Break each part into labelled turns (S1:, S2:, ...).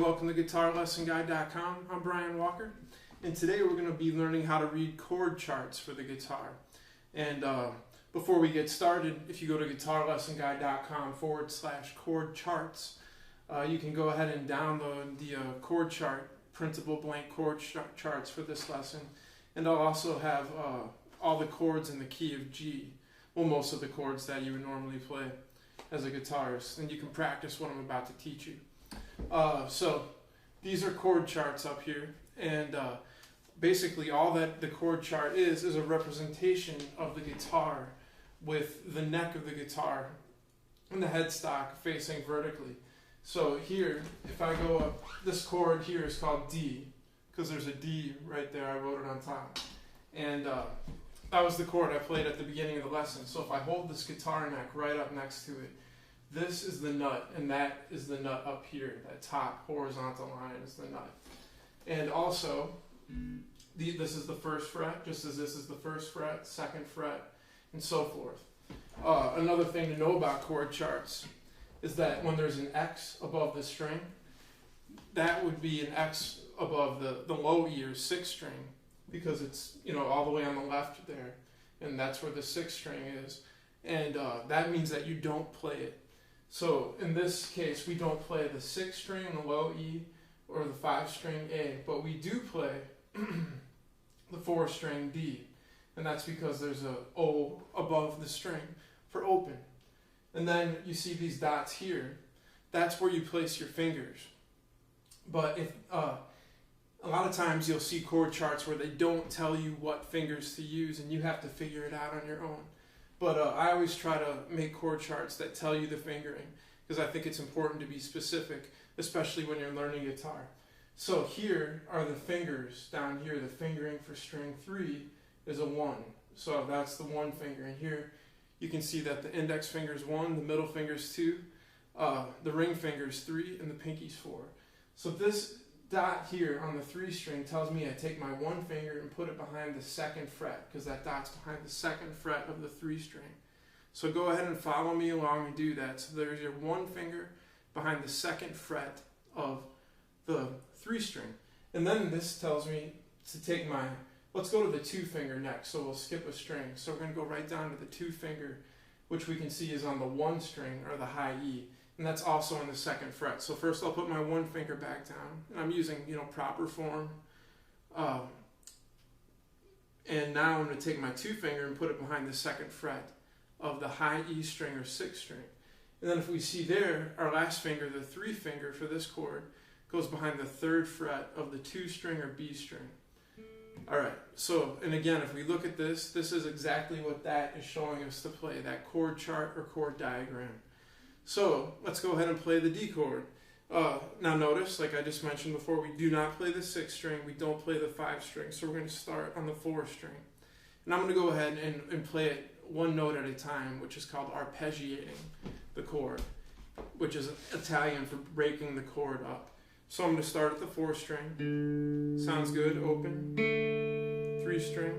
S1: welcome to GuitarLessonGuide.com. I'm Brian Walker, and today we're going to be learning how to read chord charts for the guitar. And before we get started, if you go to GuitarLessonGuide.com/chord charts, you can go ahead and download the chord chart, printable blank chord charts for this lesson. And I'll also have all the chords in the key of G, well, most of the chords that you would normally play as a guitarist, and you can practice what I'm about to teach you. So these are chord charts up here, and basically all that the chord chart is a representation of the guitar with the neck of the guitar and the headstock facing vertically. So here, if I go up, this chord here is called D, because there's a D right there, I wrote it on top. And that was the chord I played at the beginning of the lesson. So if I hold this guitar neck right up next to it, this is the nut, and that is the nut up here. That top horizontal line is the nut. And also, this is the first fret, just as this is the first fret, second fret, and so forth. Another thing to know about chord charts is that when there's an X above the string, that would be an X above the low E or sixth string, because it's, all the way on the left there, and that's where the sixth string is. And that means that you don't play it. So in this case, we don't play the sixth string, the low E, or the 5-string A, but we do play the 4-string D, and that's because there's a O above the string for open. And then you see these dots here. That's where you place your fingers. But if a lot of times you'll see chord charts where they don't tell you what fingers to use, and you have to figure it out on your own. But I always try to make chord charts that tell you the fingering, because I think it's important to be specific, especially when you're learning guitar. So here are the fingers down here. The fingering for string 3 is a 1. So that's the 1 finger. And here you can see that the index finger is 1, the middle finger is 2, the ring finger is 3, and the pinky's 4. So this dot here on the 3 string tells me I take my 1 finger and put it behind the 2nd fret, because that dot's behind the 2nd fret of the 3 string. So go ahead and follow me along and do that. So there's your 1 finger behind the 2nd fret of the 3 string. And then this tells me to take let's go to the 2 finger next, so we'll skip a string. So we're going to go right down to the 2 finger, which we can see is on the 1 string, or the high E. And that's also on the 2nd fret. So first I'll put my 1 finger back down. And I'm using, proper form. And now I'm going to take my 2 finger and put it behind the 2nd fret of the high E string or 6th string. And then if we see there, our last finger, the 3 finger for this chord, goes behind the 3rd fret of the 2 string or B string. Alright, so, and again, if we look at this is exactly what that is showing us to play, that chord chart or chord diagram. So let's go ahead and play the D chord. Now notice, like I just mentioned before, we do not play the 6th string, we don't play the 5 string, so we're going to start on the 4 string. And I'm going to go ahead and play it one note at a time, which is called arpeggiating the chord, which is Italian for breaking the chord up. So I'm going to start at the 4 string. Sounds good, open. 3 string.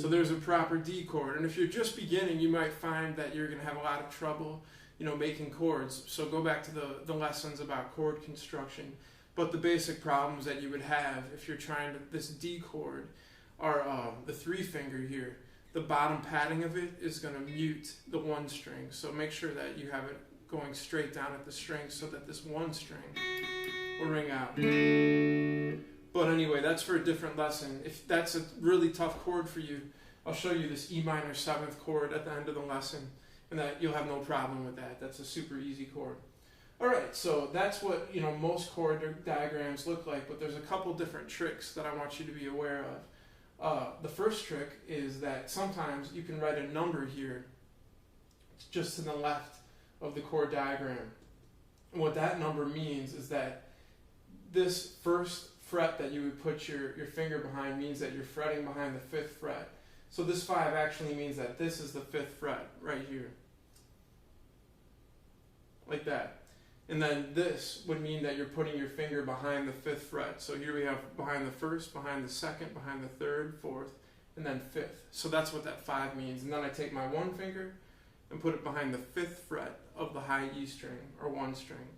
S1: There's a proper D chord, and if you're just beginning, you might find that you're going to have a lot of trouble, making chords. So go back to the lessons about chord construction. But the basic problems that you would have if you're trying this D chord are the 3 finger here. The bottom padding of it is going to mute the 1 string. So make sure that you have it going straight down at the string so that this 1 string will ring out. But anyway, that's for a different lesson. If that's a really tough chord for you, I'll show you this E minor 7th chord at the end of the lesson, and that you'll have no problem with that. That's a super easy chord. Alright, so that's what most chord diagrams look like, but there's a couple different tricks that I want you to be aware of. The first trick is that sometimes you can write a number here just to the left of the chord diagram. And what that number means is that this first fret that you would put your finger behind means that you're fretting behind the 5th fret. So this 5 actually means that this is the 5th fret right here. Like that. And then this would mean that you're putting your finger behind the 5th fret. So here we have behind the 1st, behind the 2nd, behind the 3rd, 4th, and then 5th. So that's what that 5 means. And then I take my 1 finger and put it behind the 5th fret of the high E string, or 1 string.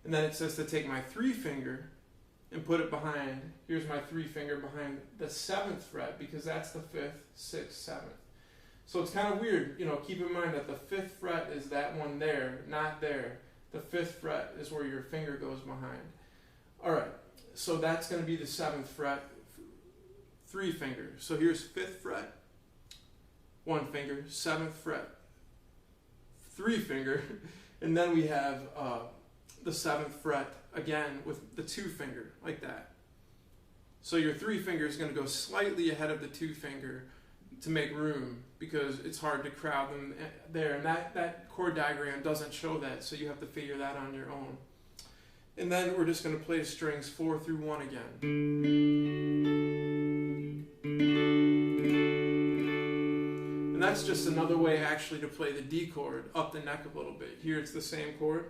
S1: And then it says to take my 3 finger and put it behind, here's my 3 finger behind the 7th fret, because that's the 5th, 6th, 7th. So it's kind of weird, keep in mind that the 5th fret is that one there, not there. The 5th fret is where your finger goes behind. Alright, so that's going to be the 7th fret, 3 fingers. So here's 5th fret, 1 finger, 7th fret, 3 finger, and then we have the 7th fret again with the 2 finger, like that. So your 3 finger is going to go slightly ahead of the 2 finger to make room, because it's hard to crowd them there, and that chord diagram doesn't show that, so you have to figure that on your own. And then we're just going to play the strings 4 through 1 again. And that's just another way actually to play the D chord up the neck a little bit. Here it's the same chord.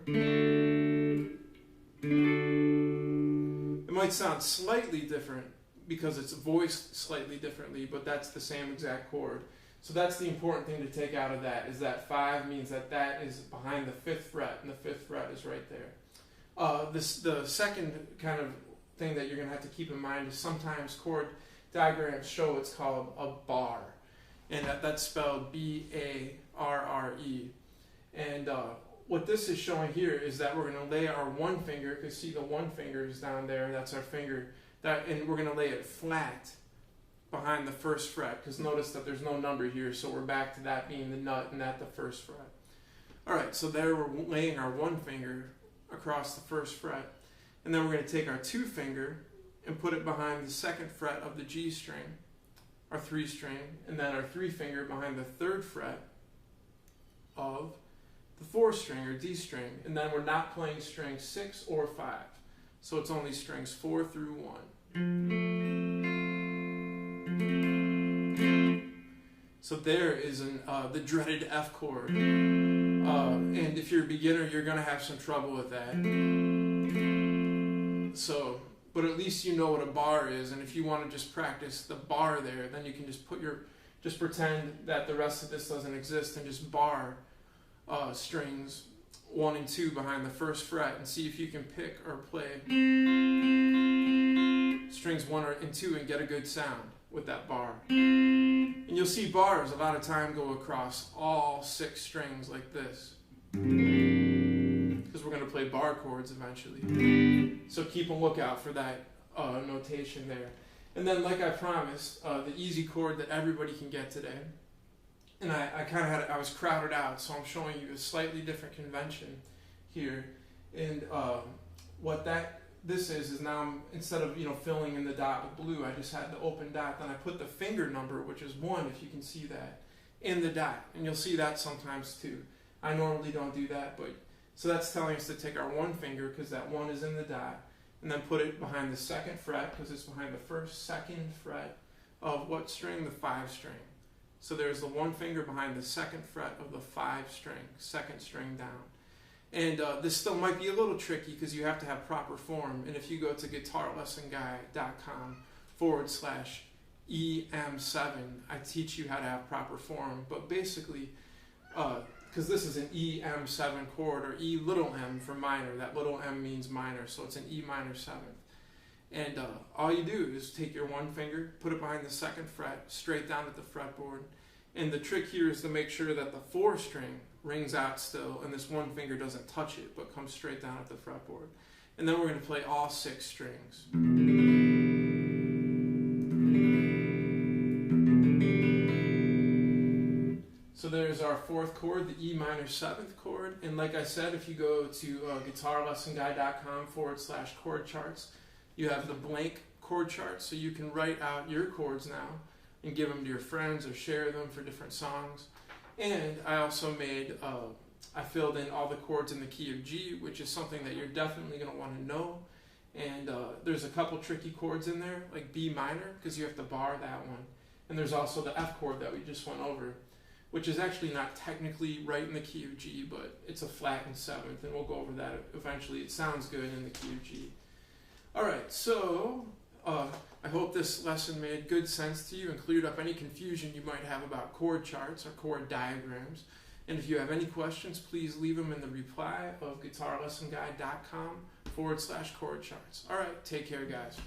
S1: It might sound slightly different because it's voiced slightly differently, but that's the same exact chord. So that's the important thing to take out of that, is that 5 means that that is behind the 5th fret, and the 5th fret is right there. The second kind of thing that you're going to have to keep in mind is sometimes chord diagrams show what's called a bar, and that's spelled B-A-R-R-E. And what this is showing here is that we're going to lay our 1 finger, because see the 1 finger is down there, that's our finger, and we're going to lay it flat behind the 1st fret, because notice that there's no number here, so we're back to that being the nut and not the 1st fret. Alright, so there we're laying our 1 finger across the 1st fret, and then we're going to take our 2 finger and put it behind the 2nd fret of the G string, our 3 string, and then our 3 finger behind the 3rd fret of the 4th string, or D string, and then we're not playing strings 6 or 5, so it's only strings 4 through 1. So there is the dreaded F chord, and if you're a beginner, you're going to have some trouble with that. So, but at least you know what a bar is, and if you want to just practice the bar there, then you can just pretend that the rest of this doesn't exist and just bar strings 1 and 2 behind the 1st fret, and see if you can pick or play strings 1 and 2 and get a good sound with that bar. And you'll see bars a lot of time go across all 6 strings like this, because we're going to play bar chords eventually. So keep a lookout for that notation there. And then, like I promised, the easy chord that everybody can get today. And I was crowded out, so I'm showing you a slightly different convention here. And what this is now, instead of filling in the dot with blue, I just had the open dot. Then I put the finger number, which is 1, if you can see that, in the dot, and you'll see that sometimes too. I normally don't do that, but so that's telling us to take our 1 finger, because that 1 is in the dot, and then put it behind the 2nd fret, because it's behind the 1st, 2nd fret of what string? The 5 string. So there's the 1 finger behind the 2nd fret of the 5 string, 2nd string down. And this still might be a little tricky because you have to have proper form. And if you go to guitarlessonguy.com/EM7, I teach you how to have proper form. But basically, because this is an EM7 chord, or E little m for minor. That little m means minor, so it's an E minor 7th. And all you do is take your 1 finger, put it behind the 2nd fret, straight down at the fretboard. And the trick here is to make sure that the 4 string rings out still, and this 1 finger doesn't touch it, but comes straight down at the fretboard. And then we're going to play all 6 strings. So there's our 4th chord, the E minor 7th chord. And like I said, if you go to guitarlessonguy.com/chord charts, you have the blank chord chart, so you can write out your chords now and give them to your friends or share them for different songs. And I also made, I filled in all the chords in the key of G, which is something that you're definitely going to want to know. And there's a couple tricky chords in there, like B minor, because you have to bar that one. And there's also the F chord that we just went over, which is actually not technically right in the key of G, but it's a flattened 7th, and we'll go over that eventually. It sounds good in the key of G. Alright, so I I hope this lesson made good sense to you and cleared up any confusion you might have about chord charts or chord diagrams. And if you have any questions, please leave them in the reply of guitarlessonguide.com/chord charts. All right, take care, guys.